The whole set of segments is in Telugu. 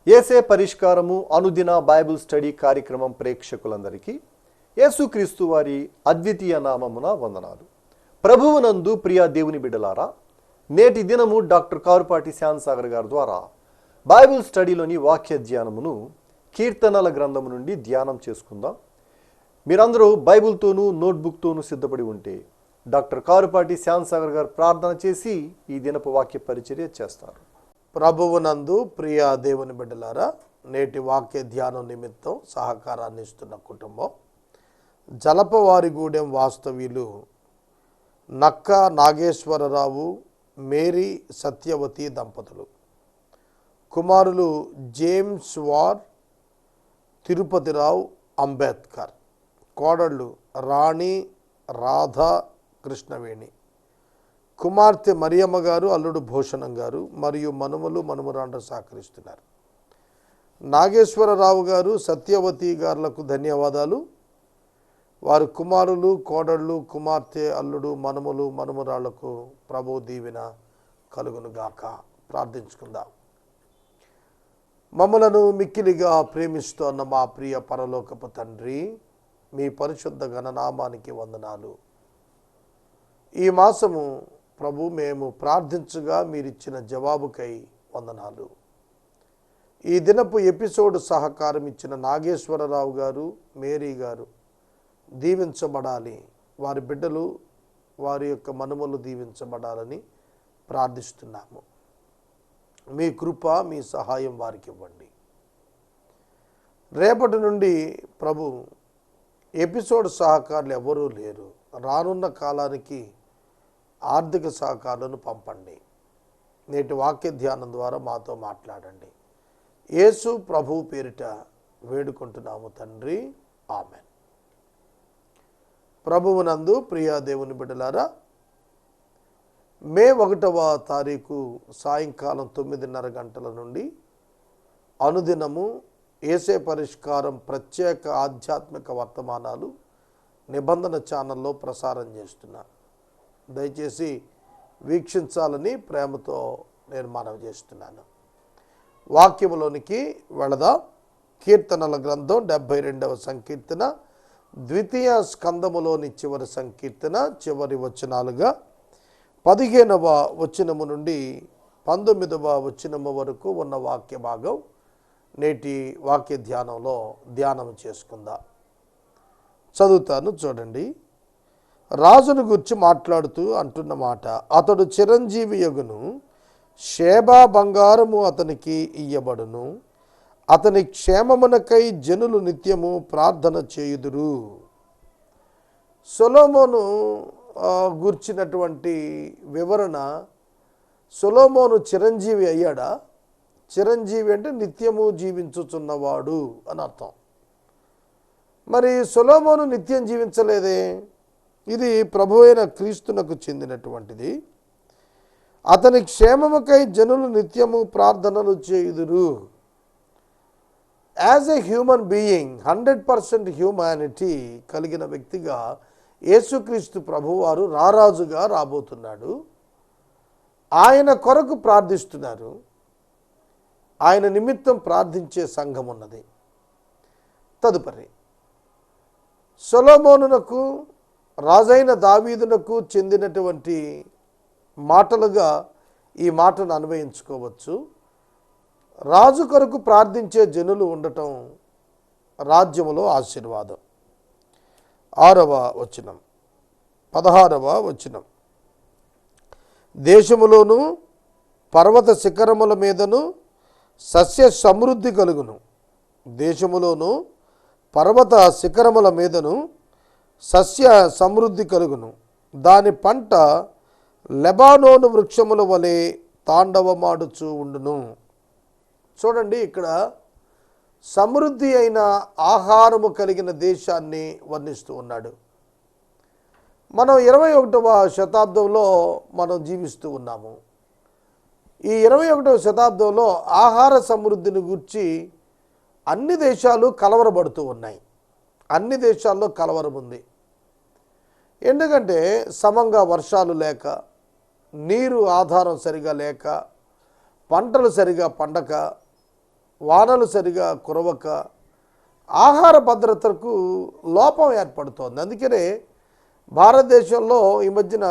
యేసే పరిష్కారము అనుదిన బైబిల్ స్టడీ కార్యక్రమం ప్రేక్షకులందరికీ యేసుక్రీస్తు వారి అద్వితీయ నామమున వందనాలు. ప్రభువునందు ప్రియ దేవుని బిడ్డలారా, నేటి దినము డాక్టర్ కారుపాటి శ్యాన్సాగర్ గారి ద్వారా బైబిల్ స్టడీలోని వాక్య ధ్యానమును కీర్తనల గ్రంథము నుండి ధ్యానం చేసుకుందాం. మీరందరూ బైబిల్తోనూ నోట్బుక్తోనూ సిద్ధపడి ఉంటే డాక్టర్ కారుపాటి శ్యాన్సాగర్ గారు ప్రార్థన చేసి ఈ దినపు వాక్య పరిచర్య చేస్తారు. ప్రభువునందు ప్రియ దేవుని బిడ్డలారా, నేటి వాక్య ధ్యానం నిమిత్తం సహకారాన్ని ఇస్తున్న కుటుంబం జలపవారిగూడెం వాస్తవ్యులు నక్క నాగేశ్వరరావు, మేరీ సత్యవతి దంపతులు, కుమారులు జేమ్స్ వార్, తిరుపతిరావు అంబేద్కర్, కోడళ్ళు రాణి, రాధా, కృష్ణవేణి, కుమార్తె మరియమ్మ గారు, అల్లుడు భూషణం గారు మరియు మనుమలు మనుమరాండ్ర సహకరిస్తున్నారు. నాగేశ్వరరావు గారు, సత్యవతి గారులకు ధన్యవాదాలు. వారి కుమారులు, కోడళ్ళు, కుమార్తె, అల్లుడు, మనుమలు మనుమరాళ్లకు ప్రభు దీవెన కలుగునుగాక. ప్రార్థించుకుందాం. మమ్మలను మిక్కిలిగా ప్రేమిస్తున్న మా ప్రియ పరలోకపు తండ్రి, మీ పరిశుద్ధ ఘననామానికి వందనాలు. ఈ మాసము ప్రభు మేము ప్రార్థించగా మీరిచ్చిన జవాబుకై వందనాలు. ఈ దినపు ఎపిసోడ్ సహకారం ఇచ్చిన నాగేశ్వరరావు గారు, మేరీ గారు దీవించబడాలి, వారి బిడ్డలు, వారి యొక్క మనుమలు దీవించబడాలని ప్రార్థిస్తున్నాము. మీ కృప, మీ సహాయం వారికి ఇవ్వండి. రేపటి నుండి ప్రభు ఎపిసోడ్ సహకారులు ఎవరూ లేరు. రానున్న కాలానికి ఆర్థిక సహకారాలను పంపండి. నేటి వాక్య ధ్యానం ద్వారా మాతో మాట్లాడండి. యేసు ప్రభువు పేరిట వేడుకుంటున్నాము తండ్రి, ఆమెన్. ప్రభువునందు ప్రియ దేవుని బిడ్డలారా, మే 1వ తారీఖు సాయంకాలం 9:30 గంటల నుండి అనుదినము యేసే పరిష్కారం ప్రత్యేక ఆధ్యాత్మిక వర్తమానాలు నిబంధన ఛానల్లో ప్రసారం చేస్తున్నా. దయచేసి వీక్షించాలని ప్రేమతో నేను మనవి చేస్తున్నాను. వాక్యములోనికి వెళదాం. కీర్తనల గ్రంథం 72వ సంకీర్తన, ద్వితీయ స్కందములోని చివరి సంకీర్తన, చివరి వచనాలుగా 15వ వచనము నుండి 19వ వచనము వరకు ఉన్న వాక్య భాగం నేటి వాక్య ధ్యానంలో ధ్యానం చేసుకుందాం. చదువుతాను, చూడండి. రాజును గురించి మాట్లాడుతూ అంటున్న మాట: అతడు చిరంజీవి యగును, షేబా బంగారము అతనికి ఇయ్యబడును, అతని క్షేమమునకై జనులు నిత్యము ప్రార్థన చేయుదురు. సొలొమోను గుర్చినటువంటి వివరణ. సొలొమోను చిరంజీవి అయ్యాడా? చిరంజీవి అంటే నిత్యము జీవించుచున్నవాడు అని అర్థం. మరి సొలొమోను నిత్యం జీవించలేదే. ఇది ప్రభువైన క్రీస్తునకు చెందినటువంటిది. అతని క్షేమముకై జనులు నిత్యము ప్రార్థనలు చేయుదురు. As a human being, 100% humanity కలిగిన వ్యక్తిగా యేసుక్రీస్తు ప్రభువారు రారాజుగా రాబోతున్నాడు. ఆయన కొరకు ప్రార్థిస్తున్నారు. ఆయన నిమిత్తం ప్రార్థించే సంఘం ఉన్నది. తదుపరి సొలొమోనునకు, రాజైన దావీదునకు చెందినటువంటి మాటలుగా ఈ మాటను అన్వయించుకోవచ్చు. రాజు కొరకు ప్రార్థించే జనులు ఉండటం రాజ్యములో ఆశీర్వాదం. 6వ వచనం, 16వ వచనం: దేశములోను పర్వత శిఖరముల మీదను సస్య సమృద్ధి కలుగును. దేశములోను పర్వత శిఖరముల మీదను సస్య సమృద్ధి కలుగును. దాని పంట లెబానోను వృక్షముల వలె తాండవమాడుచూ ఉండును. చూడండి, ఇక్కడ సమృద్ధి అయిన ఆహారము కలిగిన దేశాన్ని వర్ణిస్తూ ఉన్నాడు. మనం 21వ శతాబ్దంలో మనం జీవిస్తూ ఉన్నాము. ఈ 21వ శతాబ్దంలో ఆహార సమృద్ధిని గూర్చి అన్ని దేశాలు కలవరపడుతూ ఉన్నాయి. అన్ని దేశాల్లో కలవరం ఉంది. ఎందుకంటే సమంగా వర్షాలు లేక, నీరు ఆధారం సరిగా లేక, పంటలు సరిగా పండక, వానలు సరిగా కురవక ఆహార భద్రతకు లోపం ఏర్పడుతోంది. అందుకనే భారతదేశంలో ఈ మధ్యన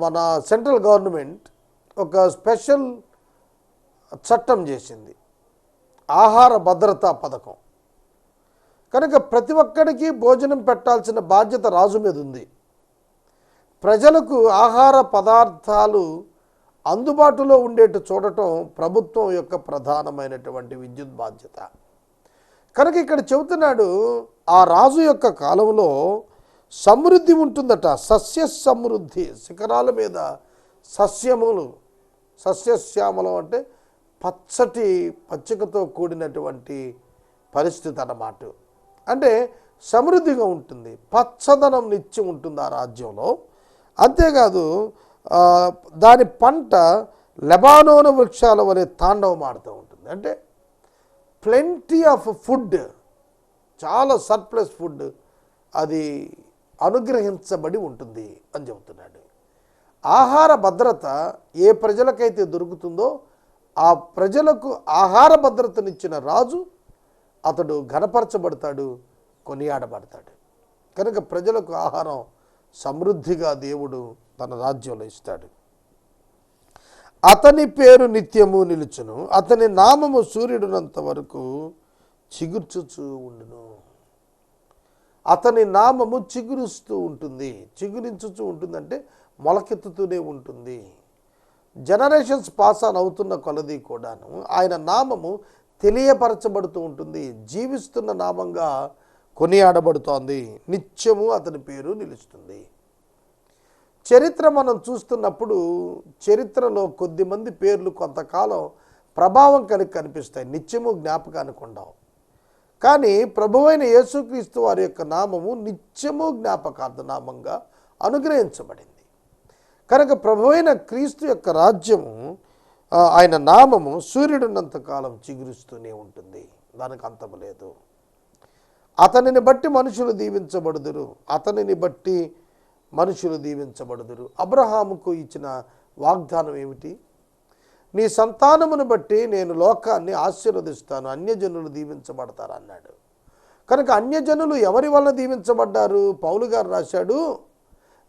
మన సెంట్రల్ గవర్నమెంట్ ఒక స్పెషల్ చట్టం చేసింది, ఆహార భద్రతా పథకం. కనుక ప్రతి ఒక్కడికి భోజనం పెట్టాల్సిన బాధ్యత రాజు మీద ఉంది. ప్రజలకు ఆహార పదార్థాలు అందుబాటులో ఉండేట్టు చూడటం ప్రభుత్వం యొక్క ప్రధానమైనటువంటి విద్యుత్ బాధ్యత. కనుక ఇక్కడ చెబుతున్నాడు, ఆ రాజు యొక్క కాలంలో సమృద్ధి ఉంటుందట, సస్య సమృద్ధి, శిఖరాల మీద సస్యములు, సస్యశ్యామలం అంటే పచ్చికతో కూడినటువంటి పరిస్థితి అన్నమాట. అంటే సమృద్ధిగా ఉంటుంది, పచ్చదనం నిత్యం ఉంటుంది ఆ రాజ్యంలో. అంతేకాదు దాని పంట లెబానోను వృక్షాల వలె తాండవమాడుతూ ఉంటుంది. అంటే ప్లెంటీ ఆఫ్ ఫుడ్, చాలా సర్ప్లస్ ఫుడ్ అది అనుగ్రహించబడి ఉంటుంది అని చెబుతున్నాడు. ఆహార భద్రత ఏ ప్రజలకైతే దొరుకుతుందో ఆ ప్రజలకు ఆహార భద్రతనిచ్చిన రాజు అతడు ఘనపరచబడతాడు, కొనియాడబడతాడు. కనుక ప్రజలకు ఆహారం సమృద్ధిగా దేవుడు తన రాజ్యంలో ఇస్తాడు. అతని పేరు నిత్యము నిలుచును, అతని నామము సూర్యుడునంత వరకు చిగుర్చుచూ ఉండును. అతని నామము చిగురుస్తూ ఉంటుంది, చిగురించుచూ ఉంటుందంటే మొలకెత్తుతూనే ఉంటుంది. జనరేషన్స్ పాస్ ఆన్ అవుతున్న కొలది కూడాను ఆయన నామము తెలియపరచబడుతూ ఉంటుంది, జీవిస్తున్న నామంగా కొనియాడబడుతోంది. నిత్యము అతని పేరు నిలుస్తుంది. చరిత్ర మనం చూస్తున్నప్పుడు చరిత్రలో కొద్దిమంది పేర్లు కొంతకాలం ప్రభావం కలిగి కనిపిస్తాయి, నిత్యము జ్ఞాపకానికి ఉండవు. కానీ ప్రభువైన యేసుక్రీస్తు వారి యొక్క నామము నిత్యము జ్ఞాపకార్థ నామంగా అనుగ్రహించబడింది. కనుక ప్రభువైన క్రీస్తు యొక్క రాజ్యము, ఆయన నామము సూర్యుడున్నంతకాలం చిగురుస్తూనే ఉంటుంది, దానికి అంతము లేదు. అతనిని బట్టి మనుషులు దీవించబడుదురు, అతనిని బట్టి మనుషులు దీవించబడుదురు. అబ్రహాముకు ఇచ్చిన వాగ్దానం ఏమిటి? నీ సంతానమును బట్టి నేను లోకాన్ని ఆశీర్వదిస్తాను, అన్యజనులు దీవించబడతారు అన్నాడు. కనుక అన్యజనులు ఎవరి వలన దీవించబడ్డారు? పౌలు గారు రాశాడు,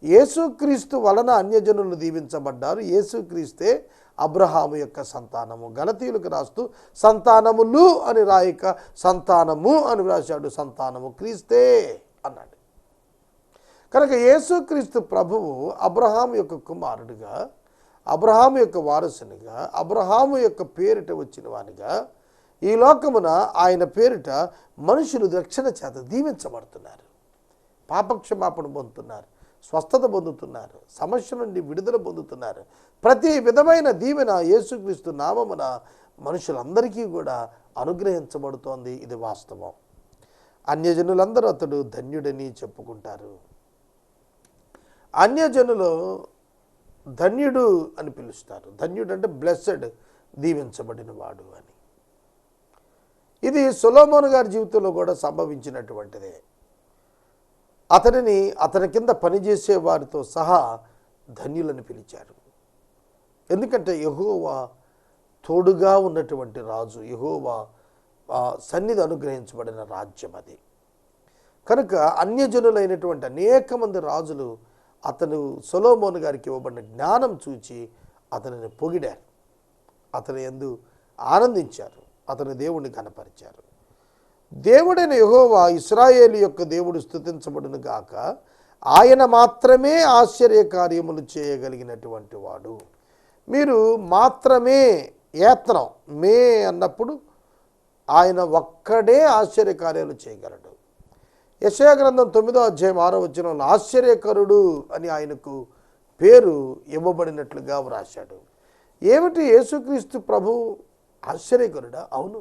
యేసుక్రీస్తు వలన అన్యజనులు దీవించబడ్డారు, యేసుక్రీస్తే అబ్రహాము యొక్క సంతానము. గలతీయులకు రాస్తూ సంతానములు అని రాయక సంతానము అని రాశాడు, సంతానము క్రీస్తే అన్నాడు. కనుక యేసుక్రీస్తు ప్రభువు అబ్రహాము యొక్క కుమారుడిగా, అబ్రహాము యొక్క వారసునిగా, అబ్రహాము యొక్క పేరిట వచ్చిన వానిగా ఈ లోకమున ఆయన పేరిట మనుషులు రక్షణ చేత దీవించబడుతున్నారు, పాపక్షమాపణ పొందుతున్నారు, స్వస్థత పొందుతున్నారు, సమస్య నుండి విడుదల పొందుతున్నారు. ప్రతి విధమైన దీవెన యేసుక్రీస్తు నామమున మనుషులందరికీ కూడా అనుగ్రహించబడుతోంది. ఇది వాస్తవం. అన్యజనులందరూ అతడు ధన్యుడని చెప్పుకుంటారు. అన్యజనులు ధన్యుడు అని పిలుస్తారు. ధన్యుడు అంటే బ్లెస్సెడ్, దీవించబడిన వాడు అని. ఇది సొలొమోను గారి జీవితంలో కూడా సంభవించినటువంటిదే. అతని కింద పనిచేసే వారితో సహా ధన్యులని పిలిచారు. ఎందుకంటే యెహోవా తోడుగా ఉన్నటువంటి రాజు, యెహోవా సన్నిధి అనుగ్రహించబడిన రాజ్యం అది. కనుక అన్యజనులైనటువంటి అనేక మంది రాజులు అతను సొలొమోను గారికి ఇవ్వబడిన జ్ఞానం చూచి అతనిని పొగిడారు, అతని యందు ఆనందించారు, అతని దేవుణ్ణి కనపరిచారు. దేవుడైన యెహోవా ఇశ్రాయేలు యొక్క దేవుడు స్తుతించబడును గాక, ఆయన మాత్రమే ఆశ్చర్యకార్యములు చేయగలిగినటువంటి వాడు. మీరు మాత్రమే ఏత్నం మే అన్నప్పుడు ఆయన ఒక్కడే ఆశ్చర్యకార్యాలు చేయగలడు. యెషయా గ్రంథం 9వ అధ్యాయం 6వ వచనంలో ఆశ్చర్యకరుడు అని ఆయనకు పేరు ఇవ్వబడినట్లుగా వ్రాశాడు. ఏమిటి యేసుక్రీస్తు ప్రభు ఆశ్చర్యకరుడా? అవును,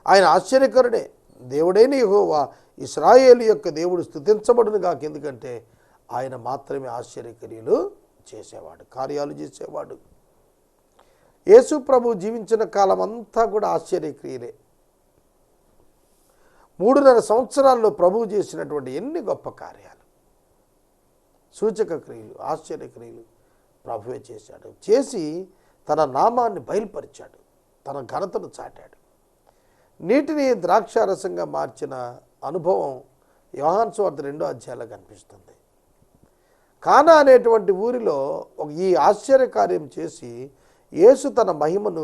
ఆయన ఆశ్చర్యకరుడే. దేవుడైన యెహోవా ఇశ్రాయేలు యొక్క దేవుడు స్తుతించబడును గాక, ఎందుకంటే ఆయన మాత్రమే ఆశ్చర్యక్రియలు చేసేవాడు, కార్యాలు చేసేవాడు. యేసు ప్రభు జీవించిన కాలం అంతా కూడా ఆశ్చర్యక్రియలే. 3.5 సంవత్సరాల్లో ప్రభువు చేసినటువంటి ఎన్ని గొప్ప కార్యాలు, సూచక క్రియలు, ఆశ్చర్యక్రియలు ప్రభువే చేశాడు. చేసి తన నామాన్ని బయలుపరిచాడు. తన ఘనతను చాటాడు. నీటిని ద్రాక్షారసంగా మార్చిన అనుభవం యోహాను సువార్త 2వ అధ్యాయంలో కనిపిస్తుంది. కానా అనేటువంటి ఊరిలో ఈ ఆశ్చర్యకార్యం చేసి యేసు తన మహిమను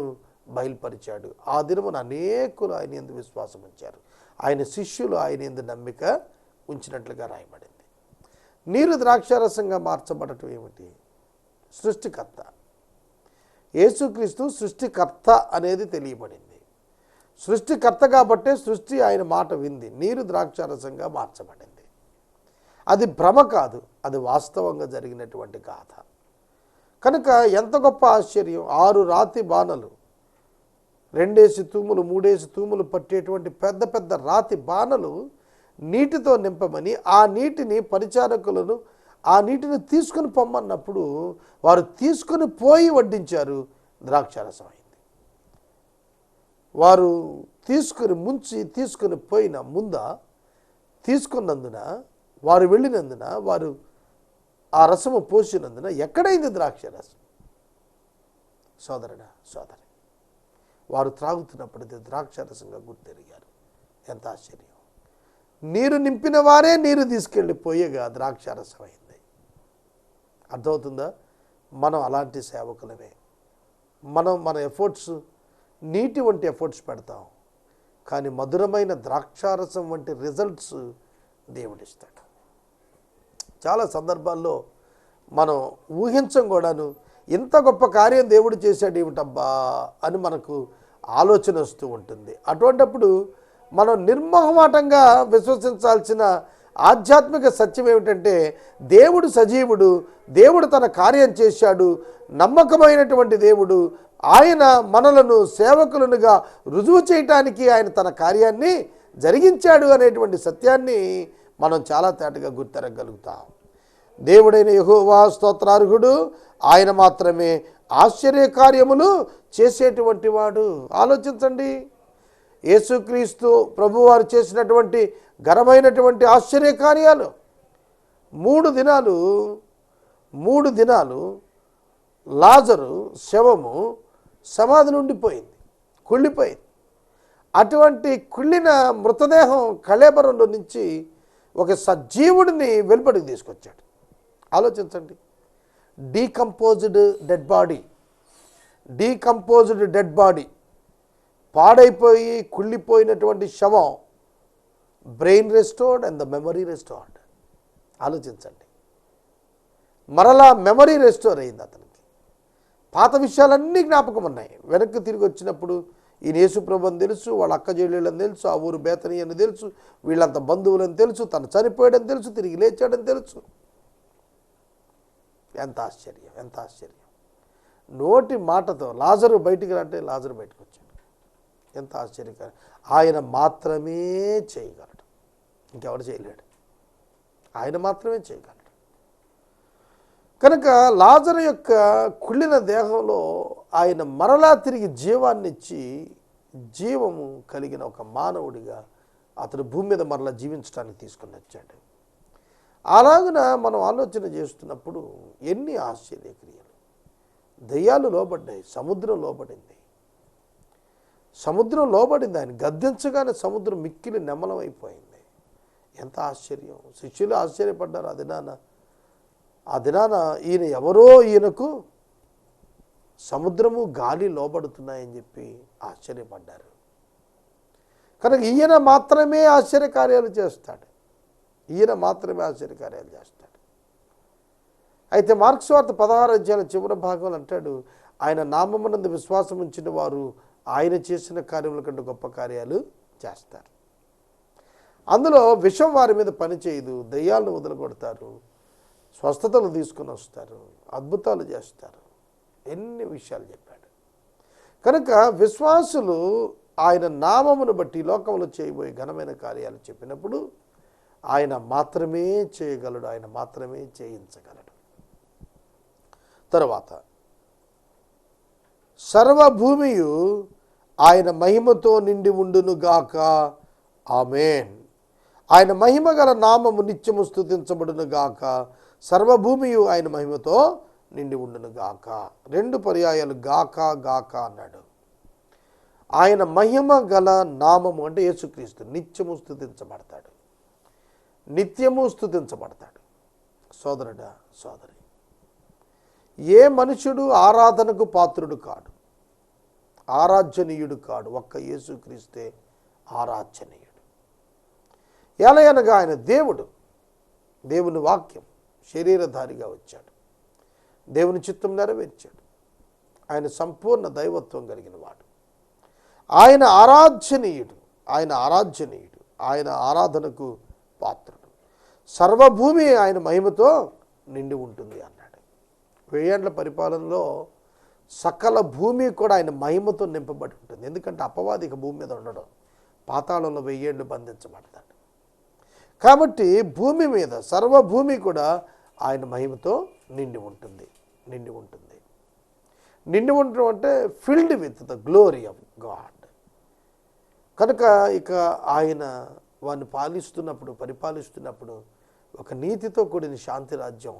బయలుపరిచాడు. ఆ దినమున అనేకులు ఆయన యందు విశ్వాసం ఉంచారు. ఆయన శిష్యులు ఆయన యందు నమ్మిక ఉంచినట్లుగా రాయబడింది. నీరు ద్రాక్షారసంగా మార్చబడటం ఏమిటి? సృష్టికర్త యేసుక్రీస్తు సృష్టికర్త అనేది తెలియబడింది. సృష్టికర్త కాబట్టే సృష్టి ఆయన మాట వింది. నీరు ద్రాక్షారసంగా మార్చబడింది. అది భ్రమ కాదు, అది వాస్తవంగా జరిగినటువంటి గాథ. కనుక ఎంత గొప్ప ఆశ్చర్యం! 6 రాతి బాణలు, 2 తూములు 3 తూములు పట్టేటువంటి పెద్ద పెద్ద రాతి బాణలు నీటితో నింపమని, ఆ నీటిని పరిచారకులను ఆ నీటిని తీసుకుని పొమ్మన్నప్పుడు వారు తీసుకుని పోయి వడ్డించారు. ద్రాక్షారసం అయింది. వారు తీసుకుని పోయిన తీసుకున్నందున, వారు వెళ్ళినందున, వారు ఆ రసము పోసినందున ఎక్కడైంది ద్రాక్షారసం? సోదరుడా, సోదరి, వారు త్రాగుతున్నప్పుడు ద్రాక్షారసంగా గుర్తెరిగారు. ఎంత ఆశ్చర్యం! నీరు నింపిన వారే నీరు తీసుకెళ్ళిపోయేగా ద్రాక్షారసం అయింది. అర్థమవుతుందా? మనం అలాంటి సేవకులమే. మన ఎఫర్ట్స్ నీటి వంటి ఎఫర్ట్స్ పెడతాం, కానీ మధురమైన ద్రాక్షారసం వంటి రిజల్ట్స్ దేవుడిస్తాడు. చాలా సందర్భాల్లో మనం ఊహించం కూడాను, ఇంత గొప్ప కార్యం దేవుడు చేశాడు ఏమిటబ్బా అని మనకు ఆలోచన వస్తూ ఉంటుంది. అటువంటప్పుడు మనం నిర్మోహమాటంగా విశ్వసించాల్సిన ఆధ్యాత్మిక సత్యం ఏమిటంటే, దేవుడు సజీవుడు, దేవుడు తన కార్యం చేశాడు, నమ్మకమైనటువంటి దేవుడు, ఆయన మనలను సేవకులనుగా రుజువు చేయటానికి ఆయన తన కార్యాన్ని జరిగించాడు అనేటువంటి సత్యాన్ని మనం చాలా తేటగా గుర్తెరగలుగుతాం. దేవుడైన యెహోవా స్తోత్రార్హుడు, ఆయన మాత్రమే ఆశ్చర్యకార్యములు చేసేటువంటి వాడు. ఆలోచించండి, యేసుక్రీస్తు ప్రభువారు చేసినటువంటి ఘనమైనటువంటి ఆశ్చర్యకార్యాలు. 3 దినాలు లాజరు శవము సమాధిలో ఉండిపోయింది, కుళ్ళిపోయింది. అటువంటి కుళ్ళిన మృతదేహం కళేబరంలో నుంచి ఒక సజీవుడిని వెలుపడికి తీసుకొచ్చాడు. ఆలోచించండి, డీకంపోజ్డ్ డెడ్ బాడీ, పాడైపోయి కుళ్ళిపోయినటువంటి శవం, brain restored and the memory restored. ఆలోచించండి, మరలా మెమరీ రెస్టోర్ అయింది అతనికి. పాత విషయాలన్నీ జ్ఞాపకం ఉన్నాయి. వెనక్కి తిరిగి వచ్చినప్పుడు ఈయన యేసుప్రభు అని తెలుసు, వాళ్ళ అక్క చెల్లెళ్ళని తెలుసు, ఆ ఊరు బేతనీ అని తెలుసు, వీళ్ళంత బంధువులని తెలుసు, తను చనిపోయాడని తెలుసు, తిరిగి లేచాడని తెలుసు. ఎంత ఆశ్చర్యం, ఎంత ఆశ్చర్యం! నోటి మాటతో లాజరు బయటికి రాంటే లాజరు బయటకు వచ్చాడు. ఎంత ఆశ్చర్యకరం! ఆయన మాత్రమే చేయగలడు, ఇంకెవడు చేయలేడు. ఆయన మాత్రమే చేయగలడు. కనుక లాజరు యొక్క కుళ్ళిన దేహంలో ఆయన మరలా తిరిగి జీవాన్నిచ్చి, జీవము కలిగిన ఒక మానవుడిగా అతడు భూమి మీద మరలా జీవించడానికి తీసుకుని వచ్చాడు. అలాగున మనం ఆలోచన చేస్తున్నప్పుడు ఎన్ని ఆశ్చర్యక్రియలు! దయ్యాలు లోబడ్డాయి, సముద్రం లోబడింది. ఆయన గద్దించగానే సముద్రం మిక్కిలి నెమ్మలమైపోయింది. ఎంత ఆశ్చర్యం! శిష్యులు ఆశ్చర్యపడ్డారు. ఆ దినాన ఈయన ఎవరో, ఈయనకు సముద్రము గాలి లోబడుతున్నాయని చెప్పి ఆశ్చర్యపడ్డారు. కనుక ఈయన మాత్రమే ఆశ్చర్యకార్యాలు చేస్తాడు. అయితే మార్కు సువార్త 16వ అధ్యాయం చివరి భాగంలో అంటాడు, ఆయన నామమునందు విశ్వాసం ఉంచిన వారు ఆయన చేసిన కార్యముల కంటే గొప్ప కార్యాలు చేస్తారు. అందులో విషం వారి మీద పనిచేయదు, దయ్యాలను వదలగొడతారు, స్వస్థతలు తీసుకుని వస్తారు, అద్భుతాలు చేస్తారు. ఎన్ని విషయాలు చెప్పాడు. కనుక విశ్వాసులు ఆయన నామమును బట్టి లోకంలో చేయబోయే ఘనమైన కార్యాలు చెప్పినప్పుడు ఆయన మాత్రమే చేయగలడు, ఆయన మాత్రమే చేయించగలడు. తరువాత సర్వభూమియు ఆయన మహిమతో నిండి ఉండునుగాక, ఆమేన్. ఆయన మహిమ గల నామము నిత్యము స్తుతించబడునుగాక, సర్వభూమియు ఆయన మహిమతో నిండి ఉండునుగాక. 2 పర్యాయాలు గాక గాక అన్నాడు. ఆయన మహిమ గల నామము అంటే యేసుక్రీస్తు నిత్యము స్తుతించబడతాడు, నిత్యము స్తుతించబడతాడు. సోదరుడా, సోదరి, ఏ మనుషుడు ఆరాధనకు పాత్రుడు కాడు, ఆరాధ్యనీయుడు కాడు, ఒక్క యేసుక్రీస్తే ఆరాధ్యనీయుడు. ఎలయనగా ఆయన దేవుడు, దేవుని వాక్యం శరీరధారిగా వచ్చాడు, దేవుని చిత్తం నెరవేర్చాడు. ఆయన సంపూర్ణ దైవత్వం కలిగిన వాడు, ఆయన ఆరాధ్యనీయుడు, ఆయన ఆరాధ్యనీయుడు, ఆయన ఆరాధనకు పాత్రుడు. సర్వభూమి ఆయన మహిమతో నిండి ఉంటుంది అన్నాడు. 1000 ఏండ్ల పరిపాలనలో సకల భూమి కూడా ఆయన మహిమతో నింపబడి ఉంటుంది. ఎందుకంటే అపవాది ఇక భూమి మీద ఉండడం, పాతాళంలో 1000 ఏళ్ళు బంధించబడతాడు. కాబట్టి భూమి మీద సర్వభూమి కూడా ఆయన మహిమతో నిండి ఉంటుంది, నిండి ఉంటుంది. నిండి ఉండడం అంటే filled with the glory of God. కనుక ఇక ఆయన వారిని పరిపాలిస్తున్నప్పుడు ఒక నీతితో కూడిన శాంతి రాజ్యం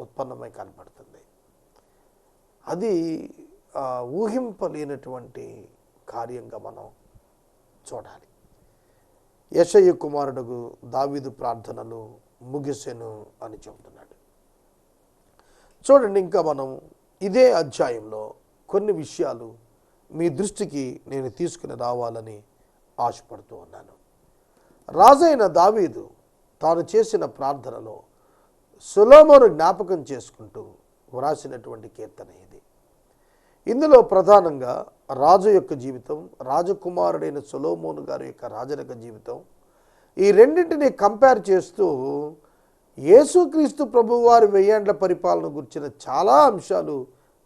ఉత్పన్నమై కనపడుతుంది. అది ఊహింపలేనటువంటి కార్యంగా మనం చూడాలి. యెషయ కుమారుడు దావీదు ప్రార్థనలు ముగిసెను అని చెబుతున్నాడు. చూడండి, ఇంకా మనం ఇదే అధ్యాయంలో కొన్ని విషయాలు మీ దృష్టికి నేను తీసుకుని రావాలని ఆశపడుతూ ఉన్నాను. రాజైన దావీదు తాను చేసిన ప్రార్థనలో సొలొమోను జ్ఞాపకం చేసుకుంటూ వ్రాసినటువంటి కీర్తన ఇది. ఇందులో ప్రధానంగా రాజు యొక్క జీవితం, రాజకుమారుడైన సొలొమోను గారి యొక్క రాజరిక జీవితం, ఈ రెండింటిని కంపేర్ చేస్తూ యేసుక్రీస్తు ప్రభువారి 1000 ఏండ్ల పరిపాలన గురించిన చాలా అంశాలు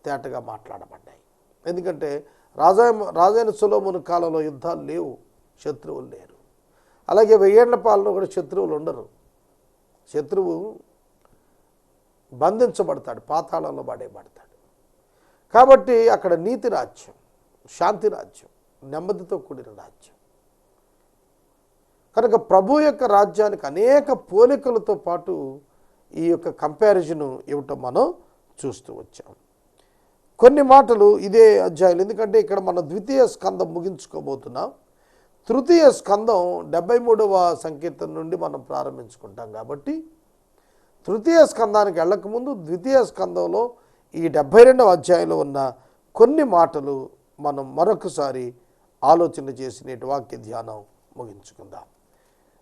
తేటగా మాట్లాడబడ్డాయి. ఎందుకంటే రాజైన సొలొమోను కాలంలో యుద్ధాలు లేవు, శత్రువులు లేరు. అలాగే 1000 ఏండ్ల పాలన కూడా శత్రువులు ఉండరు. శత్రువు బంధించబడతాడు, పాతాళంలో పడేయబడతాడు. కాబట్టి అక్కడ నీతి రాజ్యం, శాంతి రాజ్యం, నెమ్మదితో కూడిన రాజ్యం. కనుక ప్రభు యొక్క రాజ్యానికి అనేక పోలికలతో పాటు ఈ యొక్క కంపారిజన్ ఇవ్వటం మనం చూస్తూ వచ్చాం. కొన్ని మాటలు ఇదే అధ్యాయులు, ఎందుకంటే ఇక్కడ మనం 2వ స్కందం ముగించుకోబోతున్నాం. 3వ స్కందం 73వ సంకీర్తన నుండి మనం ప్రారంభించుకుంటాం. కాబట్టి 3వ స్కందానికి వెళ్ళకముందు 2వ స్కందంలో ఈ 72వ అధ్యాయంలో ఉన్న కొన్ని మాటలు మనం మరొకసారి ఆలోచన చేసి నేటి వాక్య ధ్యానం ముగించుకుందాం.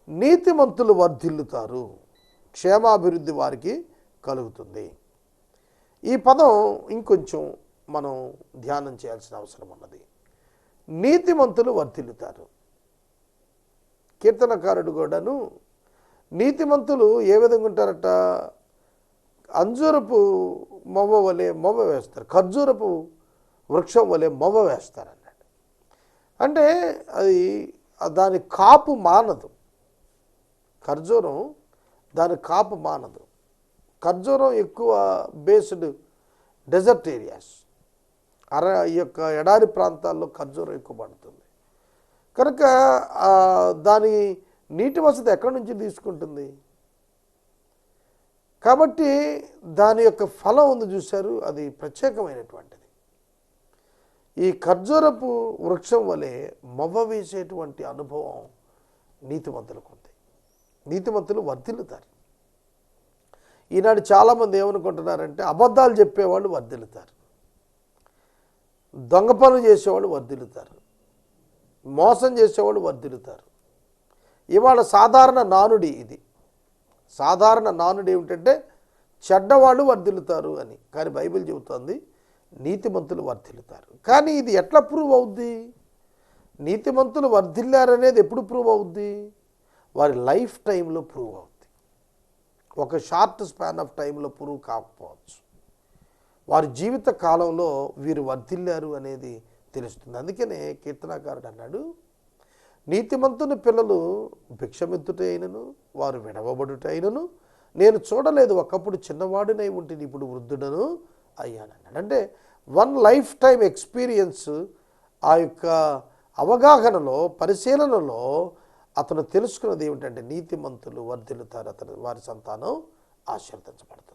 నీతిమంతులు వర్ధిల్లుతారు, క్షేమాభివృద్ధి వారికి కలుగుతుంది. ఈ పదం ఇంకొంచెం మనం ధ్యానం చేయాల్సిన అవసరం ఉన్నది. నీతిమంతులు వర్ధిల్లుతారు. కీర్తనకారుడు కూడాను నీతిమంతులు ఏ విధంగా ఉంటారట, అంజూరపు మొవ్వ వలె మొవ్వ వేస్తారు, ఖర్జూరపు వృక్షం వలె మొవ్వ వేస్తారు అన్నాడు. అంటే అది దాని కాపు మానదు. ఖర్జూరం దాని కాపు మానదు. ఖర్జూరం ఎక్కువ బేస్డ్ డెజర్ట్ ఏరియాస్, ఈ యొక్క ఎడారి ప్రాంతాల్లో ఖర్జూరం ఎక్కువ పడుతుంది. కనుక దాని నీటి వసతి ఎక్కడి నుంచి తీసుకుంటుంది? కాబట్టి దాని యొక్క ఫలం ఉంది చూశారు, అది ప్రత్యేకమైనటువంటిది. ఈ ఖర్జూరపు వృక్షం వలె మొవ్వ వేసేటువంటి అనుభవం నీతిమంతులకు ఉంది. నీతిమంతులు వర్ధిల్లుతారు. ఈనాడు చాలామంది ఏమనుకుంటున్నారంటే అబద్ధాలు చెప్పేవాళ్ళు వర్ధిల్లుతారు, దొంగ పనులు చేసేవాళ్ళు వర్ధిల్లుతారు, మోసం చేసేవాళ్ళు వర్ధిల్లుతారు. ఇవాళ సాధారణ నానుడి ఇది. సాధారణ నానుడి ఏమిటంటే చెడ్డవాళ్ళు వర్ధిల్లుతారు అని. కానీ బైబిల్ చెబుతోంది నీతిమంతులు వర్ధిల్లుతారు. కానీ ఇది ఎట్లా ప్రూవ్ అవుద్ది? నీతిమంతులు వర్ధిల్లారనేది ఎప్పుడు ప్రూవ్ అవుద్ది? వారి లైఫ్ టైంలో ప్రూవ్ అవుద్ది. ఒక షార్ట్ స్పాన్ ఆఫ్ టైంలో ప్రూవ్ కాకపోవచ్చు. వారి జీవిత కాలంలో వీరు వర్ధిల్లారు అనేది తెలుస్తుంది. అందుకనే కీర్తనాకారుడు అన్నాడు, నీతిమంతుని పిల్లలు భిక్షమెత్తుటైనను వారు విడవబడుటైనను నేను చూడలేదు, ఒకప్పుడు చిన్నవాడినై ఉంటే ఇప్పుడు వృద్ధుడను అయ్యానన్నాడు. అంటే వన్ లైఫ్ టైం ఎక్స్పీరియన్స్, ఆ యొక్క అవగాహనలో పరిశీలనలో అతను తెలుసుకున్నది ఏమిటంటే నీతిమంతులు వర్ధిల్లుతారు, వారి సంతానం ఆశీర్వదించబడుతుంది.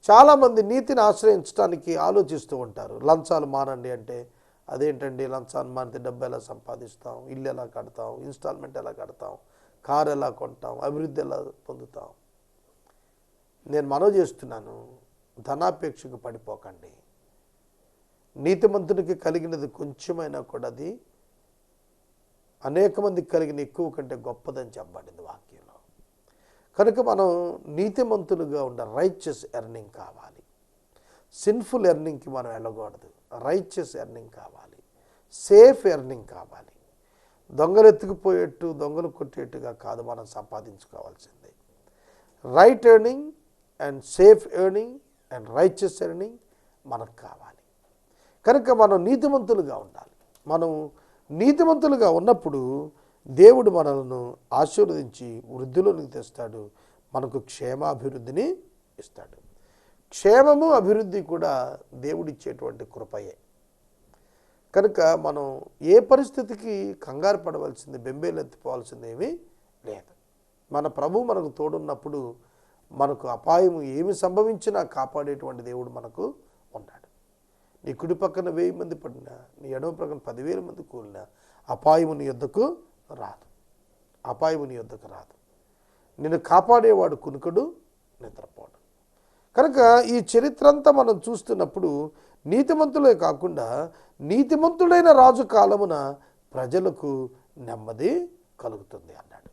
చాలామంది నీతిని ఆశ్రయించడానికి ఆలోచిస్తూ ఉంటారు. లంచాలు మానండి అంటే అదేంటండి లంచాన్ని మారితే డబ్బు ఎలా సంపాదిస్తాం, ఇల్లు ఎలా కడతాం, ఇన్స్టాల్మెంట్ ఎలా కడతాం, కారు ఎలా కొంటాం, అభివృద్ధి ఎలా పొందుతాం. నేను మనవి చేస్తున్నాను, ధనాపేక్షకు పడిపోకండి. నీతిమంతునికి కలిగినది కొంచెమైనా కూడా అది అనేక మందికి కలిగిన ఎక్కువ కంటే గొప్పదని చెప్పబడింది వాక్యంలో. కనుక మనం నీతిమంతులుగా ఉండే రైచియస్ ఎర్నింగ్ కావాలి. సిన్ఫుల్ ఎర్నింగ్కి మనం వెళ్ళకూడదు. రైచియస్ ఎర్నింగ్ కావాలి, సేఫ్ ఎర్నింగ్ కావాలి. దొంగలు ఎత్తుకుపోయేట్టు, దొంగలు కొట్టేట్టుగా కాదు మనం సంపాదించుకోవాల్సింది. Right earning and safe earning and righteous earning మనకు కావాలి. కనుక మనం నీతిమంతులుగా ఉండాలి. మనం నీతిమంతులుగా ఉన్నప్పుడు దేవుడు మనలను ఆశీర్వదించి వృద్ధిలోనికి తెస్తాడు, మనకు క్షేమాభివృద్ధిని ఇస్తాడు. క్షేమము అభివృద్ధి కూడా దేవుడిచ్చేటువంటి కృపయే. కనుక మనం ఏ పరిస్థితికి కంగారు పడవలసింది, బెంబేలెత్తిపోవాల్సింది ఏమీ లేదు. మన ప్రభు మనకు తోడున్నప్పుడు మనకు అపాయం ఏమి సంభవించినా కాపాడేటువంటి దేవుడు మనకు ఉన్నాడు. నీ కుడి పక్కన 1000 మంది పడినా, నీ ఎడమ ప్రక్కన 10,000 మంది కూలినా అపాయము నీ యొద్దకు రాదు. అపాయము నీ యొద్దకు రాదు. నిన్ను కాపాడేవాడు కునుకడు, నిద్రపోడు. కనుక ఈ చరిత్ర అంతా మనం చూస్తున్నప్పుడు నీతిమంతులే కాకుండా నీతిమంతుడైన రాజు కాలమున ప్రజలకు నెమ్మది కలుగుతుంది అన్నాడు.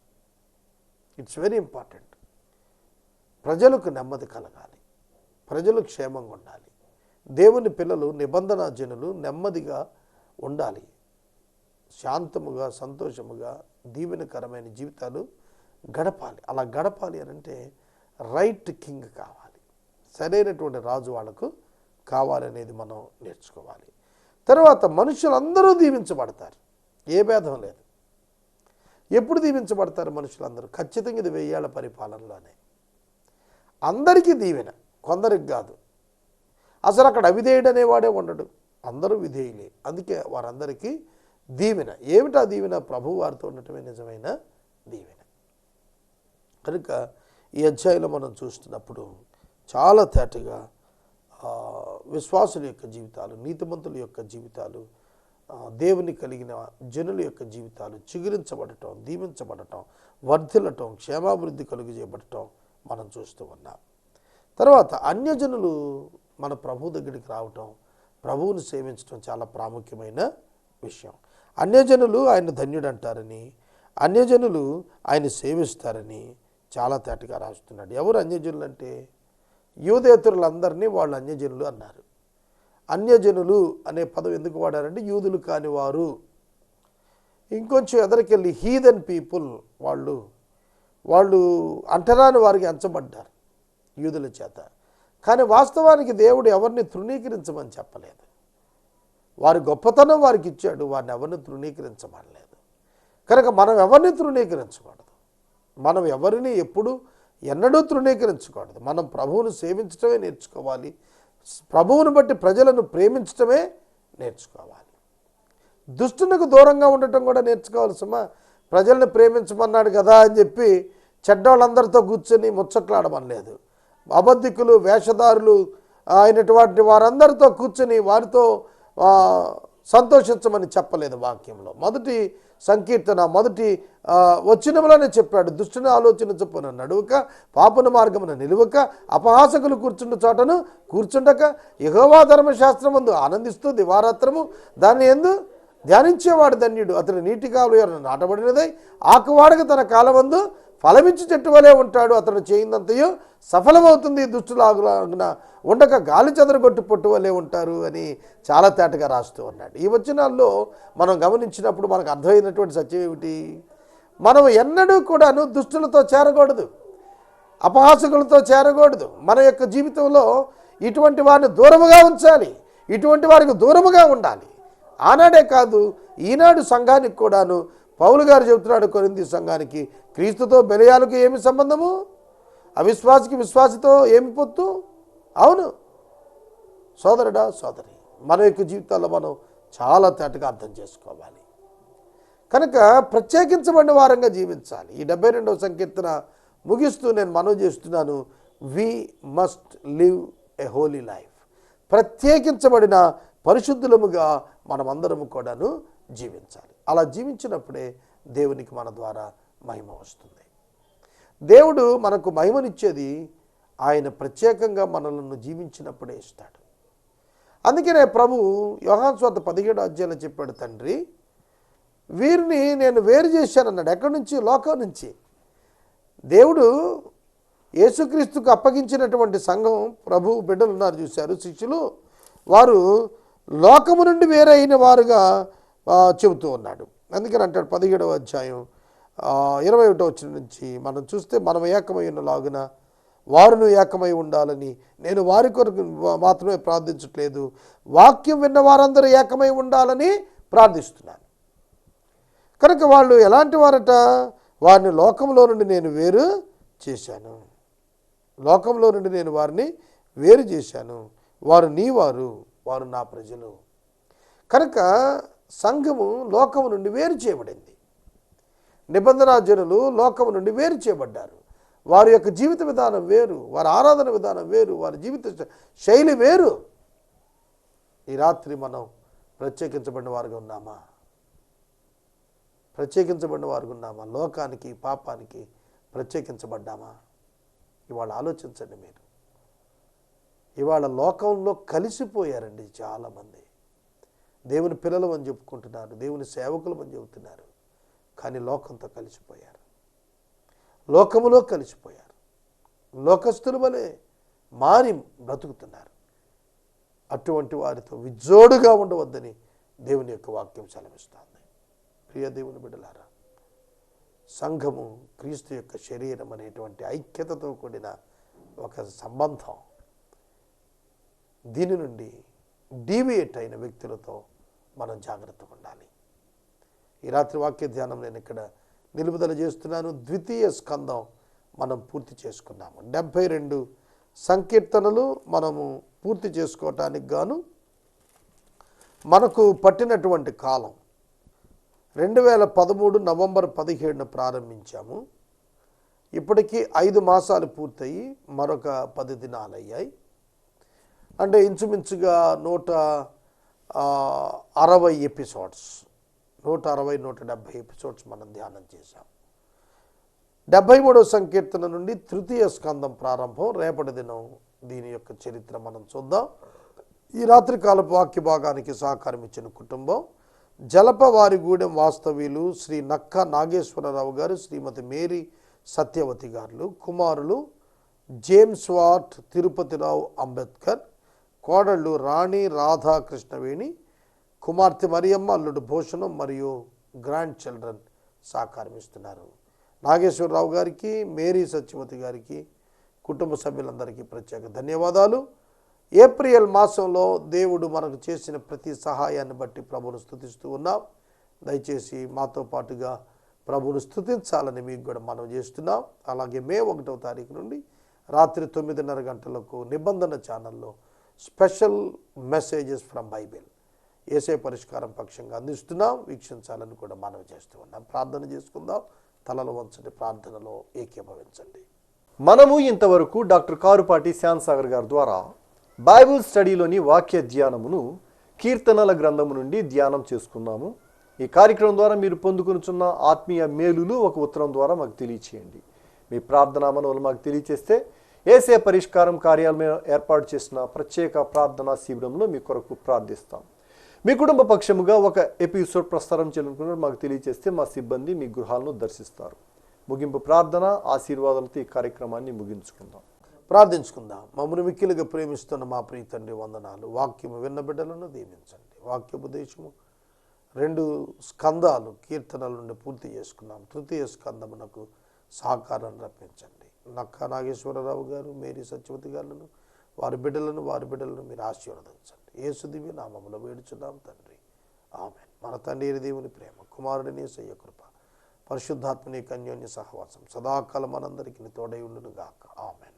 It's very important. ప్రజలకు నెమ్మది కలగాలి, ప్రజలు క్షేమంగా ఉండాలి. దేవుని పిల్లలు, నిబంధన జనులు నెమ్మదిగా ఉండాలి, శాంతముగా, సంతోషముగా, దీవెనకరమైన జీవితాలు గడపాలి. అలా గడపాలి అని అంటే రైట్ కింగ్ కావాలి, సరైనటువంటి రాజు వాళ్ళకు కావాలనేది మనం నేర్చుకోవాలి. తర్వాత మనుషులందరూ దీవించబడతారు, ఏ భేదం లేదు. ఎప్పుడు దీవించబడతారు మనుషులందరూ? ఖచ్చితంగా ఇది 1000 ఏళ్ల పరిపాలనలోనే. అందరికీ దీవెన, కొందరికి కాదు. అసలు అక్కడ అవిధేయుడు అనేవాడే ఉండడు, అందరూ విధేయులే. అందుకే వారందరికీ దీవెన. ఏమిటా దీవెన? ప్రభు వారితో ఉండటమే నిజమైన దీవెన. కనుక ఈ అధ్యాయంలో మనం చూస్తున్నప్పుడు చాలా తేటగా విశ్వాసుల యొక్క జీవితాలు, నీతిమంతుల యొక్క జీవితాలు, దేవుని కలిగిన జనుల యొక్క జీవితాలు చిగురించబడటం, దీవించబడటం, వర్ధిల్లటం, క్షేమాభివృద్ధి కలుగజేయబడటం మనం చూస్తూ ఉన్నాం. తర్వాత అన్యజనులు మన ప్రభు దగ్గరికి రావటం, ప్రభువుని సేవించడం చాలా ప్రాముఖ్యమైన విషయం. అన్యజనులు ఆయన ధన్యుడు అంటారని, అన్యజనులు ఆయన సేవిస్తారని చాలా తేటగా రాస్తున్నాడు. ఎవరు అన్యజనులు అంటే యూదేతరులందరినీ వాళ్ళు అన్యజనులు అన్నారు. అన్యజనులు అనే పదం ఎందుకు వాడారంటే యూదులు కాని వారు. ఇంకొంచెం ఎదరికెళ్ళి హీదన్ పీపుల్, వాళ్ళు అంటరాని వారికి ఎంచబడ్డారు యూదుల చేత. కానీ వాస్తవానికి దేవుడు ఎవరిని తృణీకరించమని చెప్పలేదు. వారి గొప్పతనం వారికి ఇచ్చాడు, వారిని ఎవరిని తృణీకరించమనలేదు. కనుక మనం ఎవరిని తృణీకరించకూడదు, మనం ఎవరిని ఎన్నడూ తృణీకరించకూడదు. మనం ప్రభువును సేవించడమే నేర్చుకోవాలి, ప్రభువును బట్టి ప్రజలను ప్రేమించడమే నేర్చుకోవాలి. దుష్టునికి దూరంగా ఉండటం కూడా నేర్చుకోవాల్సమ్మా. ప్రజల్ని ప్రేమించమన్నాడు కదా అని చెప్పి చెడ్డోళ్ళందరితో కూర్చొని ముచ్చట్లాడమనలేదు. అబద్ధికులు, వేషధారులు అయినటువంటి వారందరితో కూర్చొని వారితో సంతోషించమని చెప్పలేదు వాక్యంలో. మొదటి సంకీర్తన మొదటి వచనంలోనే చెప్పాడు, దుష్టుని ఆలోచన చొప్పున నడువక, పాపుని మార్గమున నిలువక, అపహాసకులు కూర్చుండు చోటను కూర్చుండక, యెహోవా ధర్మశాస్త్రమందు ఆనందిస్తూ దివారాత్రము దాన్ని యందు ధ్యానించేవాడు ధన్యుడు. అతడు నీటి కాలువ నాటబడినదై ఆకువాడక తన కాలమందు ఫలమిచ్చి చెట్టు వలె ఉంటాడు. అతడు చేయిందంతయు సఫలమవుతుంది. దుష్టులాగున ఉండక గాలి చెదరగొట్టు పొట్టు వలె ఉంటారు అని చాలా తేటగా రాస్తూ ఉన్నాడు. ఈ వచనాల్లో మనం గమనించినప్పుడు మనకు అర్థమైనటువంటి సత్యం ఏమిటి? మనం ఎన్నడూ కూడాను దుష్టులతో చేరకూడదు, అపహాసకులతో చేరకూడదు. మన యొక్క జీవితంలో ఇటువంటి వారిని దూరముగా ఉంచాలి, ఇటువంటి వారికి దూరముగా ఉండాలి. ఆనాడే కాదు, ఈనాడు సంఘానికి కూడాను పౌలు గారు చెబుతున్నాడు కొరింథీ సంఘానికి, క్రీస్తుతో బెలియాలకు ఏమి సంబంధము? అవిశ్వాసికి విశ్వాసితో ఏమి పొత్తు? అవును సోదరుడా, సోదరి, మన యొక్క జీవితాల్లో మనం చాలా తేటగా అర్థం చేసుకోవాలి. కనుక ప్రత్యేకించబడిన వారంగా జీవించాలి. ఈ 72వ సంకీర్తన ముగిస్తూ నేను మనవి చేస్తున్నాను, we must live a holy life. ప్రత్యేకించబడిన పరిశుద్ధులముగా మనమందరము కూడాను జీవించాలి. అలా జీవించినప్పుడే దేవునికి మన ద్వారా మహిమ వస్తుంది. దేవుడు మనకు మహిమనిచ్చేది ఆయన ప్రత్యేకంగా మనలను జీవించినప్పుడే ఇస్తాడు. అందుకనే ప్రభు యోహాను సువార్త 17వ అధ్యాయంలో చెప్పాడు, తండ్రి వీరిని నేను వేరు చేశానన్నాడు. ఎక్కడి నుంచి? లోకం నుంచి. దేవుడు యేసుక్రీస్తుకు అప్పగించినటువంటి సంఘం, ప్రభు బిడ్డలు ఉన్నారు చూశారు, శిష్యులు, వారు లోకము నుండి వేరైన వారుగా చెబుతూ ఉన్నాడు. అందుకని అంటాడు 17వ అధ్యాయం 21వ వచనం నుంచి మనం చూస్తే, మనం ఏకమై ఉన్నలాగున వారును ఏకమై ఉండాలని నేను వారి కొరకు మాత్రమే ప్రార్థించట్లేదు, వాక్యం విన్న వారందరూ ఏకమై ఉండాలని ప్రార్థిస్తున్నాను. కనుక వాళ్ళు ఎలాంటి వారట? వారిని లోకంలో నుండి నేను వేరు చేశాను. లోకంలో నుండి నేను వారిని వేరు చేశాను. వారు నీ వారు, వారు నా ప్రజలు. కనుక సంఘము లోకము నుండి వేరు చేయబడింది. నిబంధనా జనులు లోకము నుండి వేరు చేయబడ్డారు. వారి యొక్క జీవిత విధానం వేరు, వారి ఆరాధన విధానం వేరు, వారి జీవిత శైలి వేరు. ఈ రాత్రి మనం ప్రత్యేకించబడిన వారుగా ఉన్నామా? ప్రత్యేకించబడిన వారుగా ఉన్నామా? లోకానికి, పాపానికి ప్రత్యేకించబడ్డామా? ఇవాళ ఆలోచించండి మీరు. ఇవాళ లోకంలో కలిసిపోయారండి చాలామంది. దేవుని పిల్లలు అని చెప్పుకుంటున్నారు, దేవుని సేవకులు అని చెబుతున్నారు, కానీ లోకంతో కలిసిపోయారు. లోకములో కలిసిపోయారు. లోకస్తుల వలె మారి బ్రతుకుతున్నారు. అటువంటి వారితో విజోడుగా ఉండవద్దని దేవుని యొక్క వాక్యం సెలవిస్తుంది. ప్రియ దేవుని బిడ్డలారా, సంఘము క్రీస్తు యొక్క శరీరం అనేటువంటి ఐక్యతతో కూడిన ఒక సంబంధం. దీని నుండి డీవియేట్ అయిన వ్యక్తులతో మనం జాగ్రత్తగా ఉండాలి. ఈ రాత్రి వాక్య ధ్యానం నేను ఇక్కడ నిలుపుదల చేస్తున్నాను. 2వ స్కందం మనం పూర్తి చేసుకున్నాము. 72 సంకీర్తనలు మనము పూర్తి చేసుకోవటానికి గాను మనకు పట్టినటువంటి కాలం 2013 నవంబర్ 17న ప్రారంభించాము. ఇప్పటికీ 5 మాసాలు పూర్తయి మరొక 10 దినాలు అయ్యాయి. అంటే ఇంచుమించుగా 160 ఎపిసోడ్స్, 160-170 ఎపిసోడ్స్ మనం ధ్యానం చేశాం. 73వ సంకీర్తన నుండి 3వ స్కందం ప్రారంభం. రేపటి దినం దీని యొక్క చరిత్ర మనం చూద్దాం. ఈ రాత్రికాలపు వాక్య భాగానికి సహకారం ఇచ్చిన కుటుంబం జలపవారిగూడెం వాస్తవ్యులు శ్రీ నక్క నాగేశ్వరరావు గారు, శ్రీమతి మేరీ సత్యవతి గారు, కుమారులు జేమ్స్ వాట్, తిరుపతిరావు అంబేద్కర్, కోడళ్ళు రాణి రాధాకృష్ణవేణి, కుమార్తె మరియమ్మ, అల్లుడు భూషణం మరియు గ్రాండ్ చిల్డ్రన్ సహకారమిస్తున్నారు. నాగేశ్వరరావు గారికి, మేరీ సత్యవతి గారికి, కుటుంబ సభ్యులందరికీ ప్రత్యేక ధన్యవాదాలు. ఏప్రిల్ మాసంలో దేవుడు మనకు చేసిన ప్రతి సహాయాన్ని బట్టి ప్రభువును స్తుతిస్తూ ఉన్నాం. దయచేసి మాతో పాటుగా ప్రభువును స్తుతించాలని మీకు కూడా మనం చేస్తున్నాం. అలాగే మే 1వ తారీఖు నుండి రాత్రి 9:30 గంటలకు నిబంధన ఛానల్లో స్పెషల్ మెసేజెస్ ఫ్రమ్ బైబిల్ యేసే పరిష్కారం పక్షంగా అందిస్తున్నాం. వీక్షించాలని కూడా మనం చేస్తూ ఉన్నాం. ప్రార్థన చేసుకుందాం. తలలు వంచండి, ప్రార్థనలో ఏకీభవించండి. మనము ఇంతవరకు డాక్టర్ కారుపాటి శ్యామ్సాగర్ గారి ద్వారా బైబిల్ స్టడీలోని వాక్య ధ్యానమును కీర్తనల గ్రంథము నుండి ధ్యానం చేసుకున్నాము. ఈ కార్యక్రమం ద్వారా మీరు పొందుకునుచున్న ఆత్మీయ మేలులు ఒక ఉత్తరం ద్వారా మాకు తెలియచేయండి. మీ ప్రార్థనా మనవులు మాకు తెలియచేస్తే యేసే పరిష్కారం కార్యాలయం ఏర్పాటు చేసిన ప్రత్యేక ప్రార్థనా శిబిరంలో మీ కొరకు ప్రార్థిస్తాం. మీ కుటుంబ పక్షముగా ఒక ఎపిసోడ్ ప్రసారం చేయాలనుకున్న మాకు తెలియచేస్తే మా సిబ్బంది మీ గృహాలను దర్శిస్తారు. ముగింపు ప్రార్థన ఆశీర్వాదాలతో ఈ కార్యక్రమాన్ని ముగించుకుందాం. ప్రార్థించుకుందాం. మమ్మల్ని మిక్కిలుగా ప్రేమిస్తున్న మా ప్రియ తండ్రి వందనాలు. వాక్యము విన్న బిడ్డలను దీవించండి. వాక్యోపదేశము 2 స్కందాలు కీర్తనల నుండి పూర్తి చేసుకున్నాం. 3వ స్కందమునకు సహకారం రప్పించండి. నక్క నాగేశ్వరరావు గారు, మేరీ సత్యవతి గారులను, వారి బిడ్డలను మీరు ఆశీర్వదించండి. యేసు దివ్య నామములో వేడుచున్నాం తండ్రి, ఆమేన్. మన తండ్రి దేవుని ప్రేమ, కుమారుడిని యేసయ్య కృప, పరిశుద్ధాత్మని అన్యోన్య సహవాసం సదాకాలం మనందరికీ తోడై ఉండును గాక. ఆమేన్.